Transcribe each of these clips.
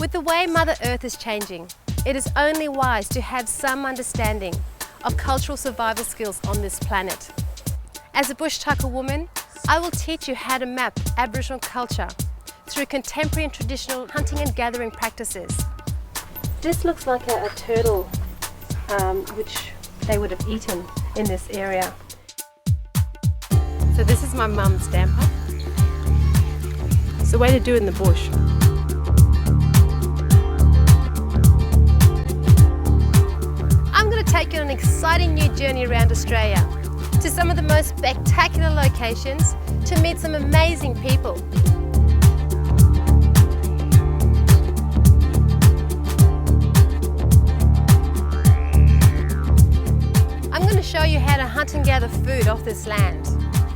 With the way Mother Earth is changing, it is only wise to have some understanding of cultural survival skills on this planet. As a Bush Tukka woman, I will teach you how to map Aboriginal culture through contemporary and traditional hunting and gathering practices. This looks like a turtle which they would have eaten in this area. So this is my mum's damper. It's the way to do it in the bush. I'm going to take you on an exciting new journey around Australia to some of the most spectacular locations to meet some amazing people. I'm going to show you how to hunt and gather food off this land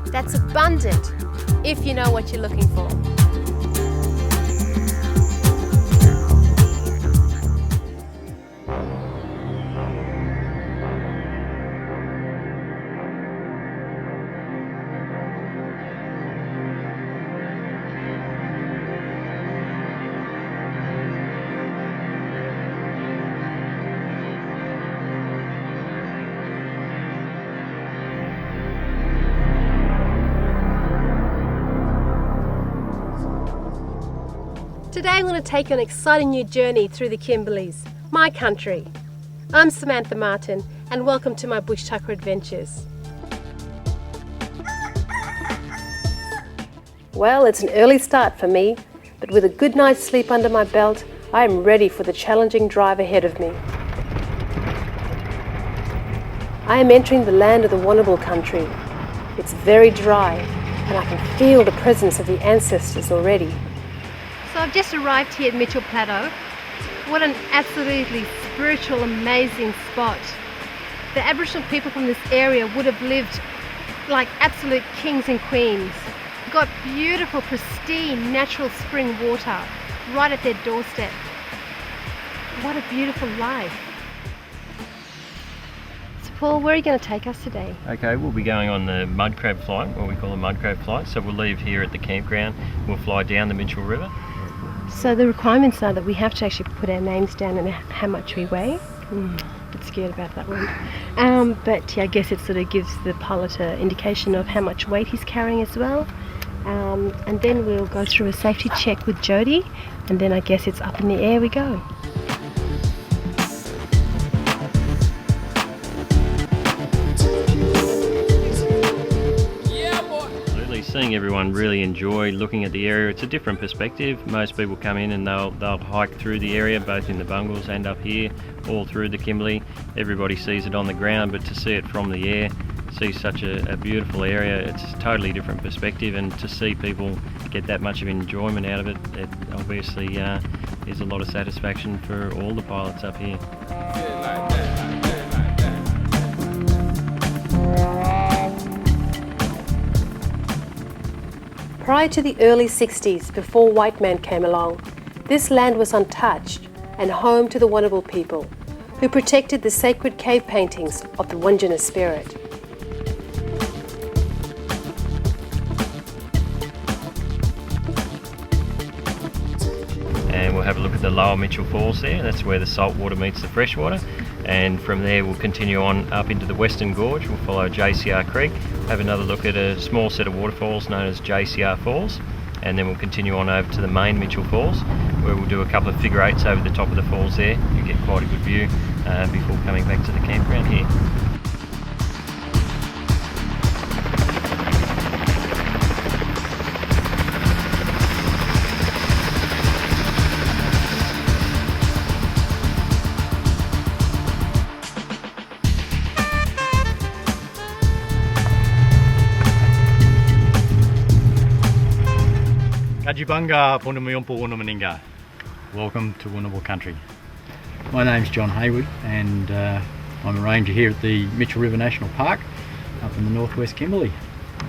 that's abundant if you know what you're looking for. Today I'm going to take you on an exciting new journey through the Kimberleys, my country. I'm Samantha Martin and welcome to my Bush Tukka adventures. Well, it's an early start for me, but with a good night's sleep under my belt, I am ready for the challenging drive ahead of me. I am entering the land of the Wanable country. It's very dry and I can feel the presence of the ancestors already. So I've just arrived here at Mitchell Plateau. What an absolutely spiritual, amazing spot. The Aboriginal people from this area would have lived like absolute kings and queens. Got beautiful, pristine, natural spring water right at their doorstep. What a beautiful life. So Paul, where are you going to take us today? Okay, we'll be going on the mud crab flight, what we call a mud crab flight. So we'll leave here at the campground, we'll fly down the Mitchell River. So the requirements are that we have to actually put our names down and how much we weigh. A bit scared about that one. But yeah, I guess it sort of gives the pilot an indication of how much weight he's carrying as well. And then we'll go through a safety check with Jody, and then I guess it's up in the air we go. Seeing everyone really enjoy looking at the area. It's a different perspective. Most people come in and they'll hike through the area, both in the bungalows and up here, all through the Kimberley. Everybody sees it on the ground, but to see it from the air, see such a beautiful area, it's a totally different perspective, and to see people get that much of enjoyment out of it, it obviously is a lot of satisfaction for all the pilots up here. Prior to the early 60s, before white man came along, this land was untouched and home to the Wanable people, who protected the sacred cave paintings of the Wandjina spirit. And we'll have a look at the lower Mitchell Falls there. That's where the salt water meets the fresh water. And from there we'll continue on up into the Western Gorge. We'll follow JCR Creek, have another look at a small set of waterfalls known as JCR Falls, and then we'll continue on over to the main Mitchell Falls, where we'll do a couple of figure eights over the top of the falls there. You get quite a good view before coming back to the campground here. Kajibunga Punamiyumpu Wunamaninga. Welcome to Wanable country. My name's John Haywood and I'm a ranger here at the Mitchell River National Park up in the northwest Kimberley.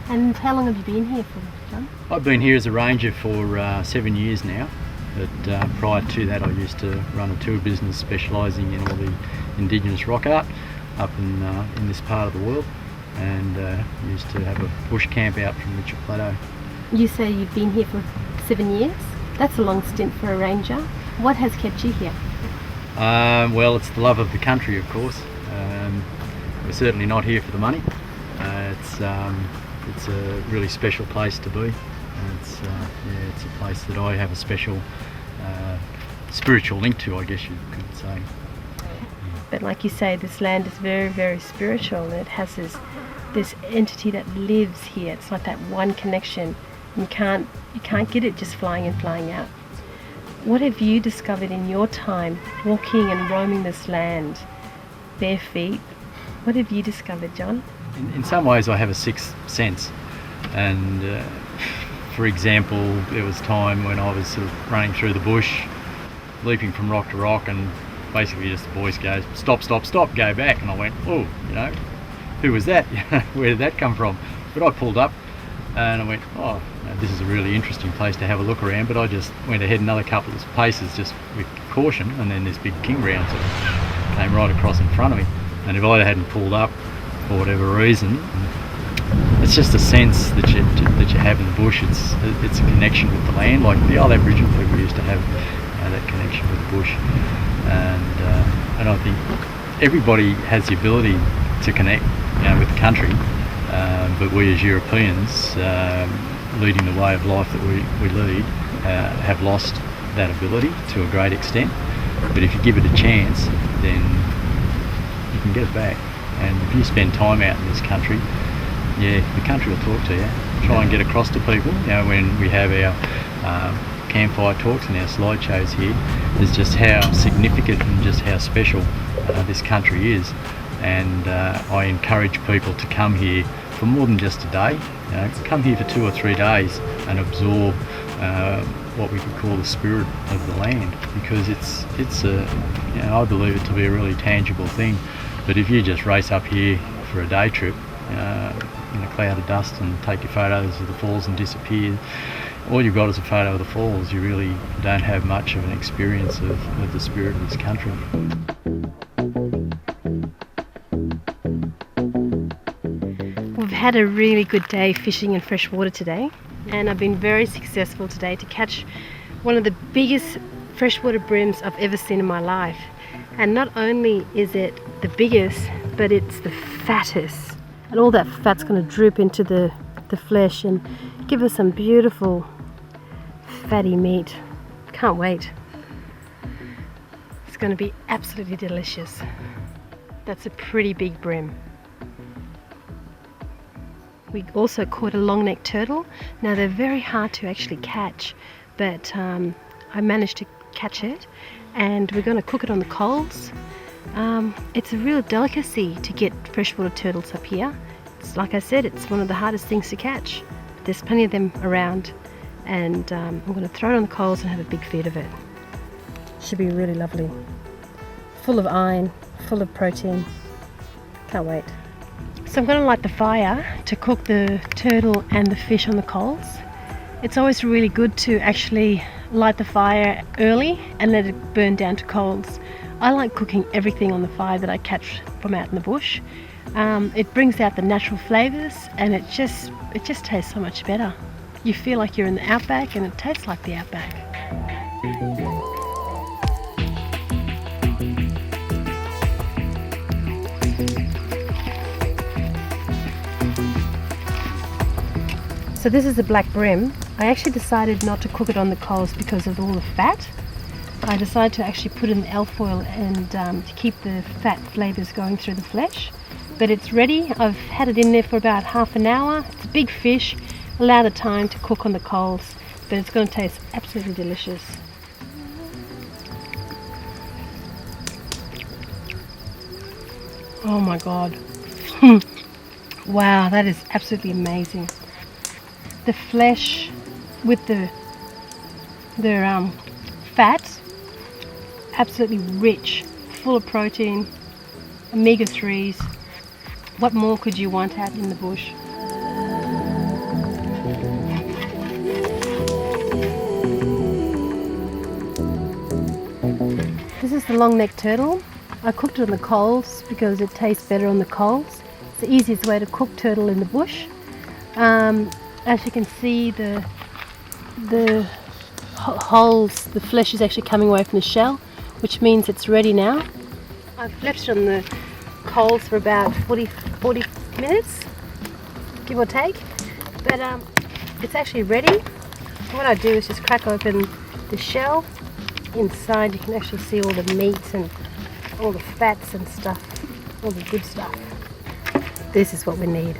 And how long have you been here for, John? I've been here as a ranger for 7 years now, but prior to that I used to run a tour business specialising in all the indigenous rock art up in this part of the world, and used to have a bush camp out from Mitchell Plateau. You say you've been here for 7 years? That's a long stint for a ranger. What has kept you here? Well, it's the love of the country, of course. We're certainly not here for the money. It's a really special place to be. It's a place that I have a special spiritual link to, I guess you could say. But like you say, this land is very, very spiritual, and it has this entity that lives here. It's like that one connection. You can't get it just flying in, flying out. What have you discovered in your time walking and roaming this land, bare feet? What have you discovered, John? In some ways, I have a sixth sense, and for example, there was a time when I was sort of running through the bush, leaping from rock to rock, and basically just the voice goes, "Stop, stop, stop, go back." And I went, "Oh, who was that? Where did that come from?" But I pulled up and I went, "Oh, this is a really interesting place to have a look around." But I just went ahead another couple of paces just with caution, and then this big king round sort of came right across in front of me. And if I hadn't pulled up for whatever reason, it's just a sense that you have in the bush. It's a connection with the land, like the old Aboriginal people used to have that connection with the bush. And I think everybody has the ability to connect, with the country. But we as Europeans, leading the way of life that we lead, have lost that ability to a great extent. But if you give it a chance, then you can get it back. And if you spend time out in this country, the country will talk to you. Try and get across to people. When we have our campfire talks and our slideshows here, is just how significant and just how special this country is. And I encourage people to come here for more than just a day. Come here for 2 or 3 days and absorb what we could call the spirit of the land, because it's I believe it to be a really tangible thing. But if you just race up here for a day trip in a cloud of dust and take your photos of the falls and disappear, all you've got is a photo of the falls. You really don't have much of an experience of the spirit of this country. We've had a really good day fishing in freshwater today, and I've been very successful today to catch one of the biggest freshwater brims I've ever seen in my life. And not only is it the biggest, but it's the fattest. And all that fat's going to drip into the flesh and give us some beautiful fatty meat. Can't wait. It's going to be absolutely delicious. That's a pretty big brim. We also caught a long-necked turtle. Now they're very hard to actually catch, but I managed to catch it, and we're going to cook it on the coals. It's a real delicacy to get freshwater turtles up here. It's, like I said, it's one of the hardest things to catch. There's plenty of them around, and I'm going to throw it on the coals and have a big feed of it. Should be really lovely. Full of iron, full of protein. Can't wait. So I'm going to light the fire to cook the turtle and the fish on the coals. It's always really good to actually light the fire early and let it burn down to coals. I like cooking everything on the fire that I catch from out in the bush. It brings out the natural flavours, and it just tastes so much better. You feel like you're in the outback, and it tastes like the outback. So this is the black brim. I actually decided not to cook it on the coals because of all the fat. I decided to actually put it in the alfoil and to keep the fat flavours going through the flesh. But it's ready. I've had it in there for about half an hour. It's a big fish. Allow the time to cook on the coals, but it's going to taste absolutely delicious. Oh my God. Wow, that is absolutely amazing. The flesh with the fat, absolutely rich, full of protein, omega-3s. What more could you want out in the bush? This is the long-necked turtle. I cooked it on the coals because it tastes better on the coals. It's the easiest way to cook turtle in the bush. As you can see, the holes, the flesh is actually coming away from the shell, which means it's ready now. I've left it on the coals for about 40 minutes, give or take, but it's actually ready. What I do is just crack open the shell. Inside you can actually see all the meat and all the fats and stuff, all the good stuff. This is what we need.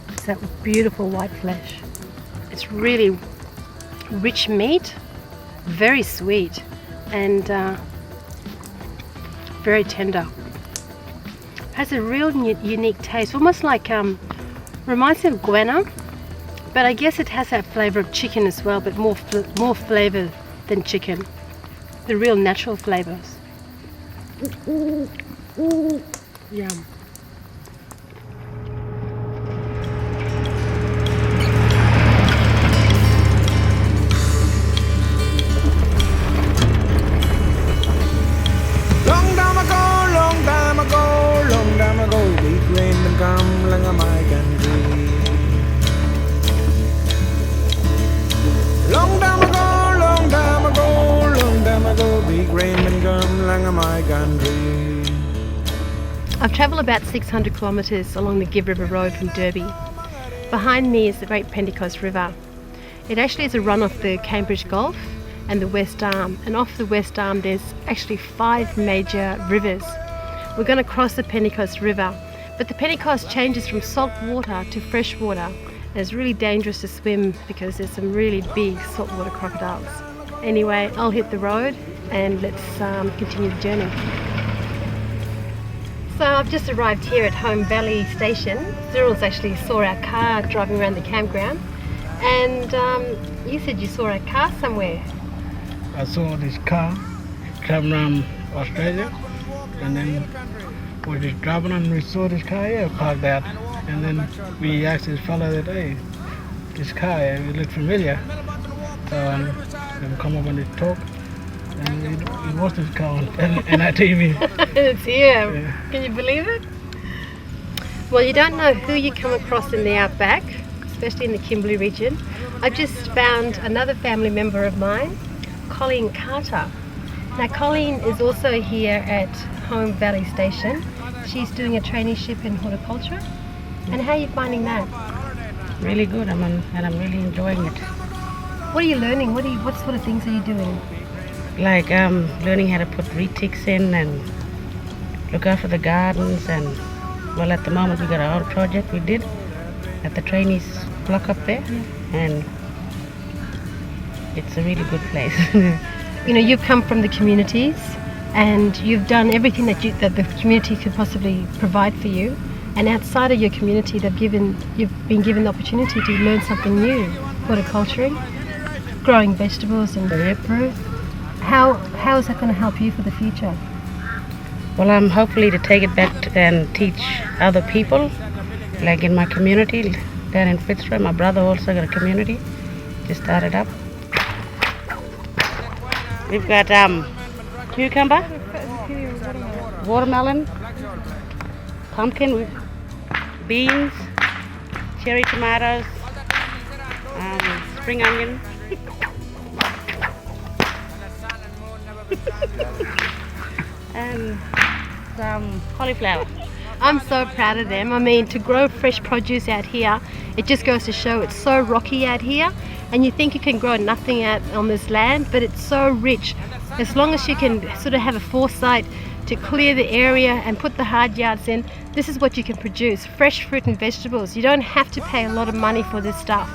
It's that beautiful white flesh. It's really rich meat, very sweet and very tender. Has a real unique taste, almost like reminds me of guana, but I guess it has that flavour of chicken as well, but more flavour than chicken. The real natural flavours. Yum. Long time ago, big rain been come like a my country. Long time ago, big rain been come like a my country. I've travelled about 600 kilometres along the Give River Road from Derby. Behind me is the Great Pentecost River. It actually is a run off the Cambridge Gulf and the West Arm, and off the West Arm there's actually 5 major rivers. We're going to cross the Pentecost River, but the Pentecost changes from salt water to fresh water, and it's really dangerous to swim because there's some really big saltwater crocodiles. Anyway, I'll hit the road and let's continue the journey. So I've just arrived here at Home Valley Station. Cyril's actually saw our car driving around the campground, and you said you saw a car somewhere. I saw this car traveling around Australia, and then we just driving and we saw this car here parked out, and then we asked this fellow that, hey, this car, it looked familiar. So we come up and talk, and it was this car on TV. It's here. Yeah. Can you believe it? Well, you don't know who you come across in the outback, especially in the Kimberley region. I've just found another family member of mine, Colleen Carter. Now, Colleen is also here at Home Valley Station. She's doing a traineeship in horticulture. And how are you finding that? Really good, and I'm really enjoying it. What are you learning? What sort of things are you doing? Like learning how to put retics in and look after the gardens, and well, at the moment we got our own project we did at the trainees block up there, and it's a really good place. You know, you've come from the communities and you've done everything that the community could possibly provide for you, and outside of your community you've been given the opportunity to learn something new, horticulturing, growing vegetables and fruit. How is that going to help you for the future? Well, I'm hopefully to take it back and teach other people, like in my community down in Fitzroy. My brother also got a community, just started up. We've got cucumber, watermelon, pumpkin, beans, cherry tomatoes, spring onion, and some cauliflower. I'm so proud of them. I mean, to grow fresh produce out here, it just goes to show it's so rocky out here, and you think you can grow nothing out on this land, but it's so rich. As long as you can sort of have a foresight to clear the area and put the hard yards in, this is what you can produce, fresh fruit and vegetables. You don't have to pay a lot of money for this stuff.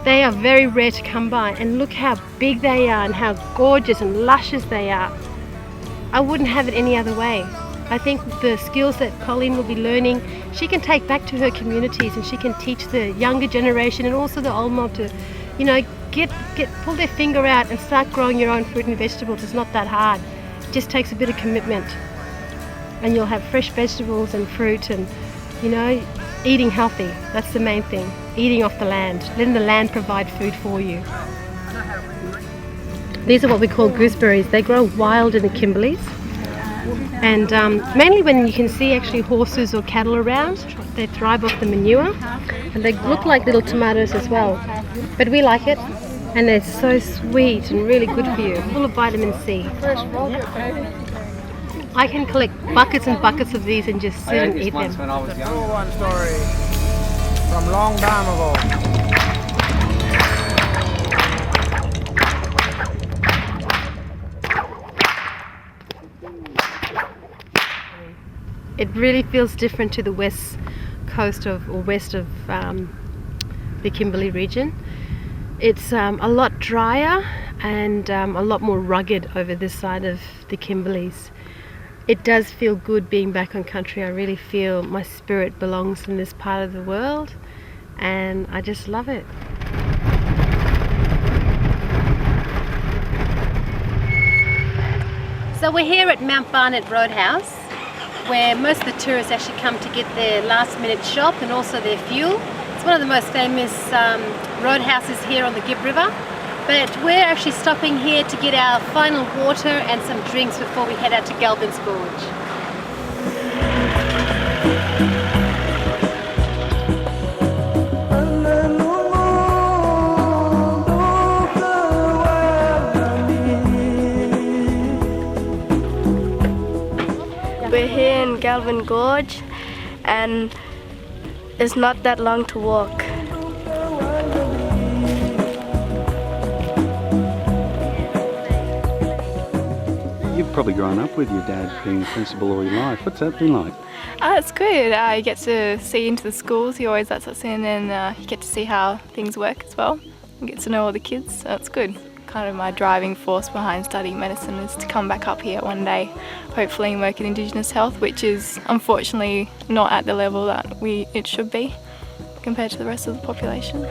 They are very rare to come by, and look how big they are and how gorgeous and luscious they are. I wouldn't have it any other way. I think the skills that Colleen will be learning, she can take back to her communities, and she can teach the younger generation and also the old mob to, you know, pull their finger out and start growing your own fruit and vegetables. It's not that hard. It just takes a bit of commitment, and you'll have fresh vegetables and fruit, and, you know, eating healthy. That's the main thing. Eating off the land, letting the land provide food for you. These are what we call gooseberries. They grow wild in the Kimberleys, and mainly when you can see actually horses or cattle around, they thrive off the manure, and they look like little tomatoes as well. But we like it. And they're so sweet and really good for you, full of vitamin C. I can collect buckets and buckets of these and just sit and eat them. When I was young. One story from long time ago. It really feels different to the west coast of, or west of the Kimberley region. It's a lot drier and a lot more rugged over this side of the Kimberleys. It does feel good being back on country. I really feel my spirit belongs in this part of the world and I just love it. So we're here at Mount Barnett Roadhouse, where most of the tourists actually come to get their last minute shop and also their fuel. It's one of the most famous roadhouses here on the Gibb River. But we're actually stopping here to get our final water and some drinks before we head out to Galvin's Gorge. We're here in Galvin Gorge and it's not that long to walk. You've probably grown up with your dad being a principal all your life. What's that been like? It's good. You get to see into the schools. He always lets us in and you get to see how things work as well. You get to know all the kids, so it's good. Kind of my driving force behind studying medicine is to come back up here one day, hopefully, and work in Indigenous health, which is unfortunately not at the level that it should be compared to the rest of the population.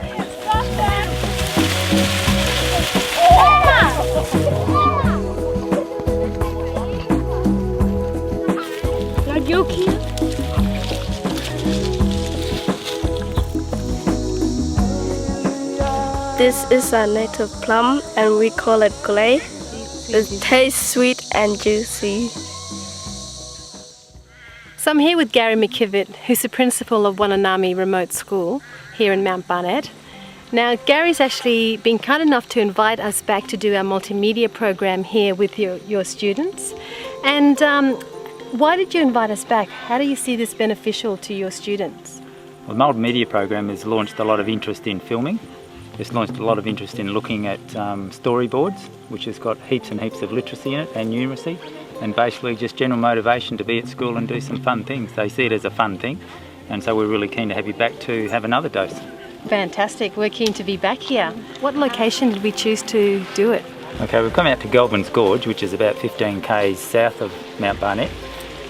This is a native plum and we call it clay. It tastes sweet and juicy. So I'm here with Gary McKivitt, who's the principal of Wananami Remote School here in Mount Barnett. Now Gary's actually been kind enough to invite us back to do our multimedia program here with your students. And why did you invite us back? How do you see this beneficial to your students? Well, the multimedia program has launched a lot of interest in filming. It's launched a lot of interest in looking at storyboards, which has got heaps and heaps of literacy in it and numeracy, and basically just general motivation to be at school and do some fun things. They see it as a fun thing, and so we're really keen to have you back to have another dose. Fantastic, we're keen to be back here. What location did we choose to do it? Okay, we've come out to Galvin's Gorge, which is about 15 k's south of Mount Barnett.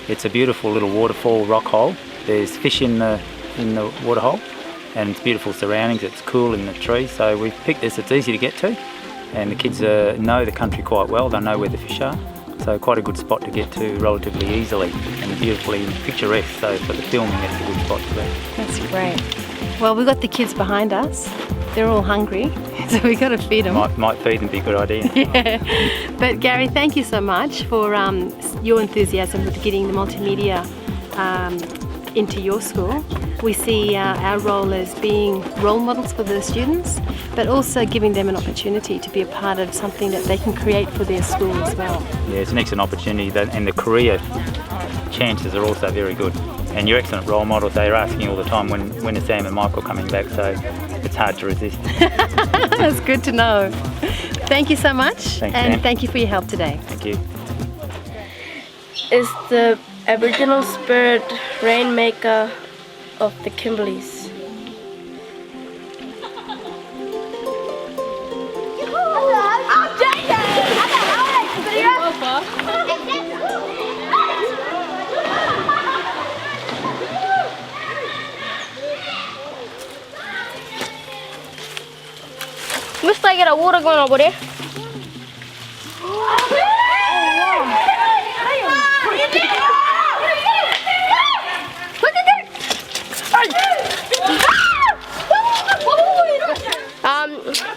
It's a beautiful little waterfall rock hole. There's fish in the waterhole, and it's beautiful surroundings. It's cool in the trees, so we've picked this. It's easy to get to, and the kids know the country quite well. They know where the fish are, so quite a good spot to get to relatively easily and beautifully picturesque. So for the filming, it's a good spot to be. That's great. Well, we've got the kids behind us. They're all hungry, so we've got to feed them. Might feed them, be a good idea. Yeah. But Gary, thank you so much for your enthusiasm with getting the multimedia into your school. We see our role as being role models for the students, but also giving them an opportunity to be a part of something that they can create for their school as well. Yeah, it's an excellent opportunity, and the career chances are also very good. And you're excellent role models. They're asking all the time when is Sam and Michael coming back, so it's hard to resist. That's good to know. Thank you so much. Thanks, and Sam. thank you for your help today. Thank you. It's the Aboriginal spirit rainmaker of the Kimberleys. Must I get a water going over there?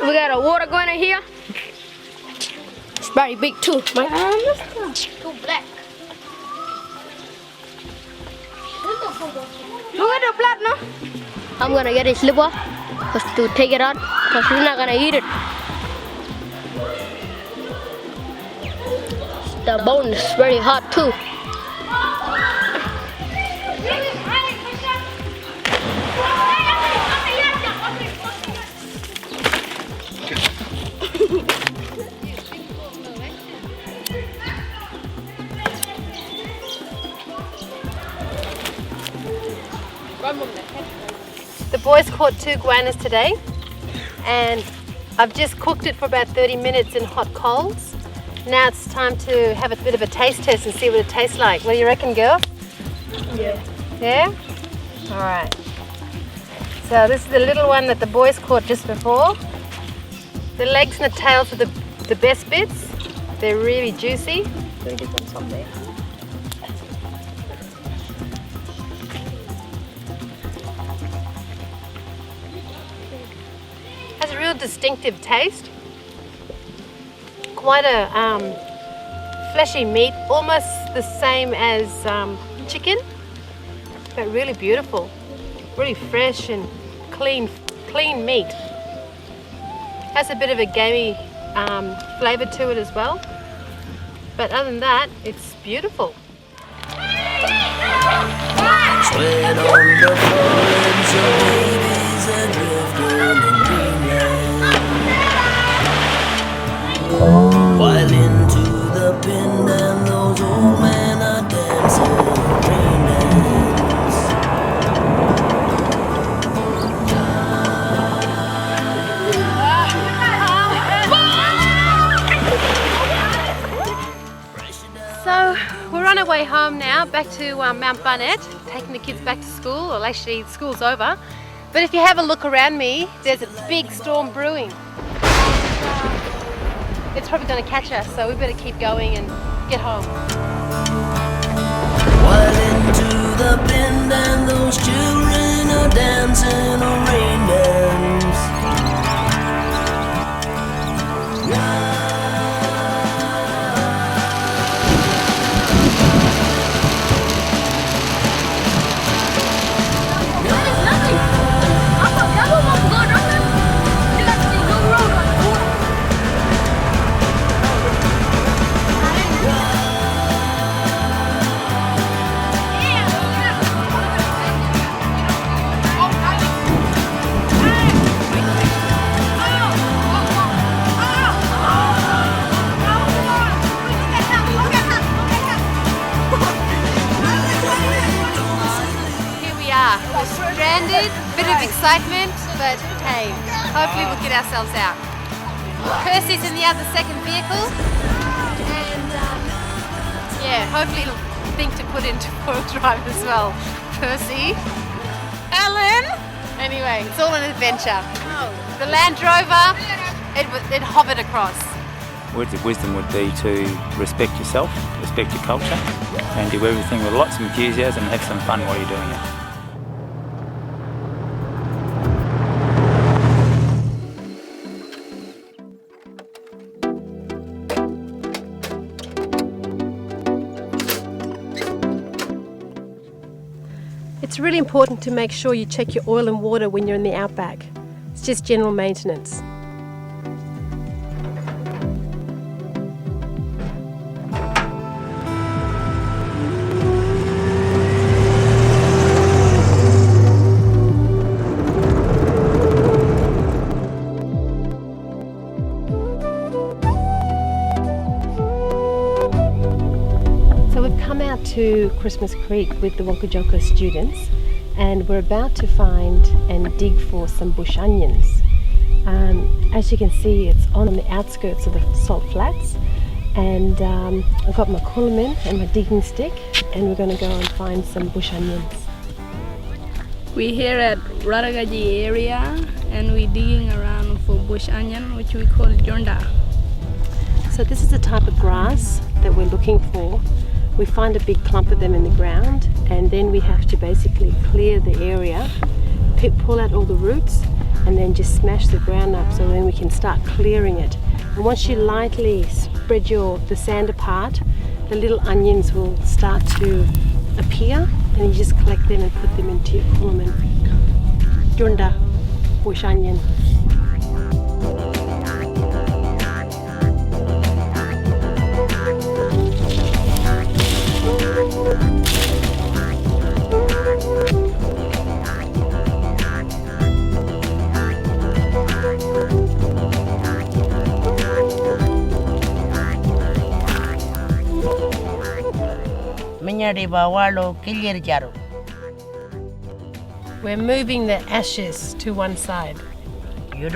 We got a water going in here. It's very big too. My arm is too black. Look at the blood now. I'm gonna get his liver just to take it out because we're not gonna eat it. The bone is very hot too. The boys caught 2 guanas today, and I've just cooked it for about 30 minutes in hot coals. Now it's time to have a bit of a taste test and see what it tastes like. What do you reckon, girl? Yeah. Yeah? All right. So this is the little one that the boys caught just before. The legs and the tails are the best bits. They're really juicy. Let me get on top there. Has a real distinctive taste. Quite a fleshy meat, almost the same as chicken, but really beautiful, really fresh and clean meat. Has a bit of a gamey flavour to it as well, but other than that, it's beautiful. Sweat on the foreheads of babies adrift on Greenland. While into the pen and those old men are dancing rain dance. So we're on our way home now, back to Mount Barnett, taking the kids back to school, or actually school's over. But if you have a look around me, there's a big storm brewing. It's probably going to catch us, so we better keep going and get home. While into the bend and those children are dancing a rain dance. Stranded, bit of excitement, but hey, hopefully we'll get ourselves out. Percy's in the other second vehicle, and yeah, hopefully he'll think to put into four-wheel drive as well. Percy, Alan. Anyway, it's all an adventure. The Land Rover, it hovered across. Words of wisdom would be to respect yourself, respect your culture, and do everything with lots of enthusiasm and have some fun while you're doing it. It's really important to make sure you check your oil and water when you're in the outback. It's just general maintenance. To Christmas Creek with the Wonkajoko students, and we're about to find and dig for some bush onions. As you can see, it's on the outskirts of the salt flats, and I've got my kulamin and my digging stick, and we're going to go and find some bush onions. We're here at Radagaji area and we're digging around for bush onion, which we call jonda. So this is the type of grass that we're looking for. We find a big clump of them in the ground, and then we have to basically clear the area, pull out all the roots, and then just smash the ground up so then we can start clearing it. And once you lightly spread the sand apart, the little onions will start to appear, and you just collect them and put them into your kulamin. Jonda, bush onion. We're moving the ashes to one side. We're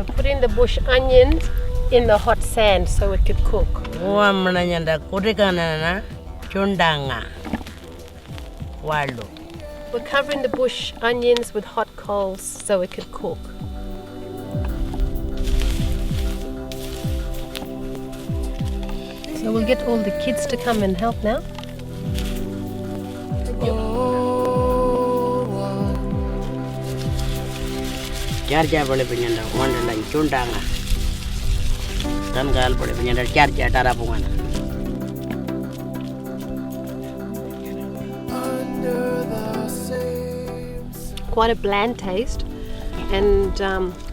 putting the bush onions in the hot sand so it could cook. We're covering the bush onions with hot coals so it could cook. So we'll get all the kids to come and help now. Charja boleh penyanda, wanda lain cundanga. Tanggal boleh penyanda charja tarapungan. Quite a bland taste and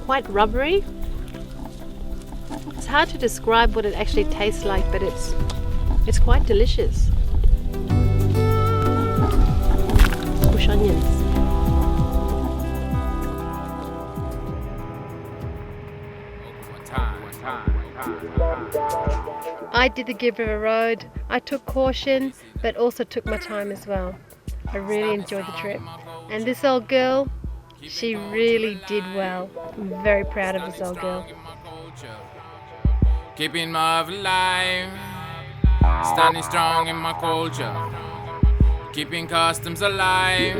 quite rubbery. It's hard to describe what it actually tastes like, but it's quite delicious. Bush onions. I did the Give River Road. I took caution, but also took my time as well. I really enjoyed the trip. And this old girl, she really did well. I'm very proud of this old girl. Keeping my love alive, standing strong in my culture. Keeping customs alive,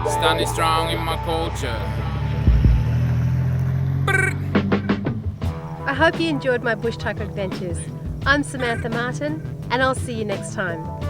standing strong in my culture. I hope you enjoyed my bush tucker adventures. I'm Samantha Martin, and I'll see you next time.